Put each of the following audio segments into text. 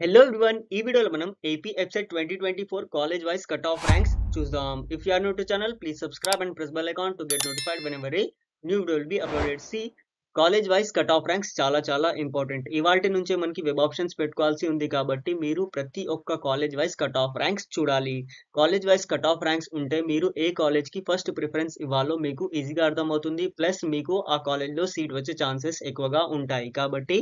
Hello everyone, ఈ వీడియోలో మనం AP EPSET 2024 college wise cut off ranks చూద్దాం. If you are new to channel, please subscribe and press bell icon to get notified whenever a new video will be uploaded. See, college wise cut off ranks చాలా important. ఇవాల్టి నుంచే మనకి web options పెట్టుకోవాల్సి ఉంది కాబట్టి మీరు ప్రతి ఒక్క college wise cut off ranks చూడాలి. College wise cut off ranks ఉంటే మీరు ఏ కాలేజ్ కి ఫస్ట్ ప్రిఫరెన్స్ ఇవ్వాలో మీకు ఈజీగా అర్థమవుతుంది. ప్లస్ మీకు ఆ కాలేజ్ లో సీట్ వచ్చే ఛాన్సెస్ ఎక్కువగా ఉంటాయి. కాబట్టి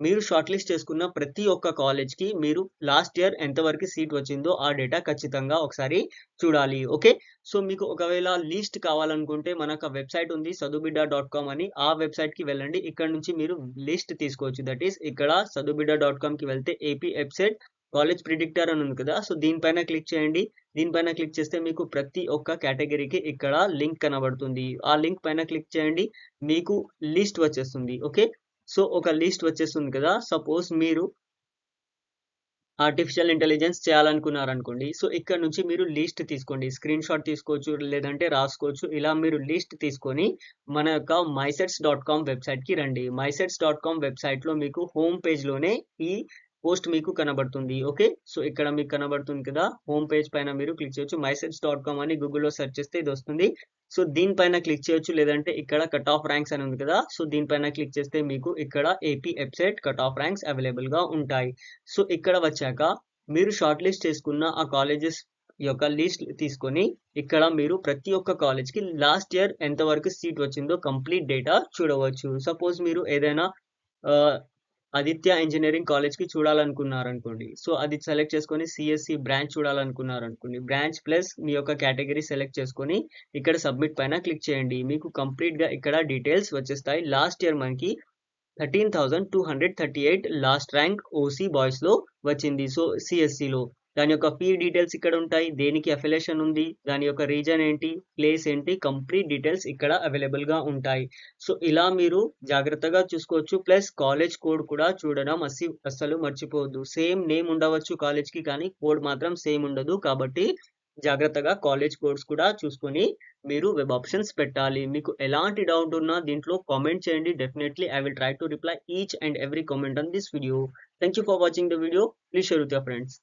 మీరు షార్ట్ లిస్ట్ చేసుకున్న ప్రతి ఒక్క కాలేజ్ కి మీరు లాస్ట్ ఇయర్ ఎంతవరకు సీట్ వచ్చిందో ఆ డేటా ఖచ్చితంగా ఒకసారి చూడాలి. ఓకే, సో మీకు ఒకవేళ లిస్ట్ కావాలనుకుంటే మనకు వెబ్సైట్ ఉంది sadubidda.com అని. ఆ వెబ్సైట్ కి వెళ్ళండి. ఇక్కడ నుంచి మీరు లిస్ట్ తీసుకోవచ్చు. దట్ ఈస్ ఇక్కడ sadubidda.com కి వెళ్తే ఏపీ వెబ్సైట్ కాలేజ్ ప్రిడిక్టర్ అని ఉంది కదా, సో దీనిపైన క్లిక్ చేయండి. దీనిపైన క్లిక్ చేస్తే మీకు ప్రతి ఒక్క కేటగిరీకి ఇక్కడ లింక్ కనబడుతుంది. ఆ లింక్ పైన క్లిక్ చేయండి, మీకు లిస్ట్ వచ్చేస్తుంది. ఓకే, సో ఒక లిస్ట్ వచ్చేస్తుంది కదా. సపోజ్ మీరు ఆర్టిఫిషియల్ ఇంటెలిజెన్స్ చేయాలనుకున్నారనుకోండి, సో ఇక్కడ నుంచి మీరు లిస్ట్ తీసుకోండి. స్క్రీన్ షాట్ తీసుకోవచ్చు, లేదంటే రాసుకోవచ్చు. ఇలా మీరు లిస్ట్ తీసుకొని మన యొక్క mySets.com వెబ్సైట్ కి రండి. mySets.com వెబ్సైట్ లో మీకు హోమ్ పేజ్ లోనే ఈ పోస్ట్ మీకు కనబడుతుంది. ఓకే, సో ఇక్కడ మీకు కనబడుతుంది కదా, హోమ్ పేజ్ పైన మీరు క్లిక్ చేయొచ్చు. mysets.com అని గూగుల్లో సెర్చ్ చేస్తే ఇది వస్తుంది. సో దీనిపైన క్లిక్ చేయొచ్చు, లేదంటే ఇక్కడ కట్ ఆఫ్ ర్యాంక్స్ అని ఉంది కదా, సో దీనిపైన క్లిక్ చేస్తే మీకు ఇక్కడ AP website cut off ranks available గా ఉంటాయి. సో ఇక్కడ వచ్చాక మీరు షార్ట్ లిస్ట్ చేసుకున్న ఆ కాలేజెస్ యొక్క లిస్ట్ తీసుకొని ఇక్కడ మీరు ప్రతి ఒక్క కాలేజ్ కి లాస్ట్ ఇయర్ ఎంత వరకు సీట్ వచ్చిందో కంప్లీట్ డేటా చూడవచ్చు. సపోజ్ మీరు ఏదైనా ఆదిత్య ఇంజనీరింగ్ కాలేజ్ కి చూడాలనుకున్నారనుకోండి, సో అది సెలెక్ట్ చేసుకొని సిఎస్సి బ్రాంచ్ చూడాలనుకున్నారనుకోండి, బ్రాంచ్ ప్లస్ మీ యొక్క కేటగిరీ సెలెక్ట్ చేసుకొని ఇక్కడ సబ్మిట్ పైన క్లిక్ చేయండి. మీకు కంప్లీట్ గా ఇక్కడ డీటెయిల్స్ వచ్చేస్తాయి. లాస్ట్ ఇయర్ మనకి 13,238 లాస్ట్ ర్యాంక్ ఓసీ బాయ్స్ లో వచ్చింది. సో సిఎస్సి లో దాని యొక్క ఫీ డీటెయిల్స్ ఇక్కడ ఉంటాయి. దేనికి అఫిలియేషన్ ఉంది, దాని యొక్క రీజన్ ఏంటి, ప్లేస్ ఏంటి, కంప్లీట్ డీటెయిల్స్ ఇక్కడ అవైలబుల్ గా ఉంటాయి. సో ఇలా మీరు జాగ్రత్తగా చూసుకోవచ్చు. ప్లస్ కాలేజ్ కోడ్ కూడా చూడడం అస్సలు మర్చిపోవద్దు. సేమ్ నేమ్ ఉండవచ్చు కాలేజ్ కి, కానీ కోడ్ మాత్రం సేమ్ ఉండదు. కాబట్టి జాగ్రత్తగా కాలేజ్ కోడ్స్ కూడా చూసుకొని మీరు వెబ్ ఆప్షన్స్ పెట్టాలి. మీకు ఎలాంటి డౌట్ ఉన్నా దీంట్లో కామెంట్ చేయండి. Definitely I will try to reply each and every comment on this video. Thank you for watching the video. Please share with your friends.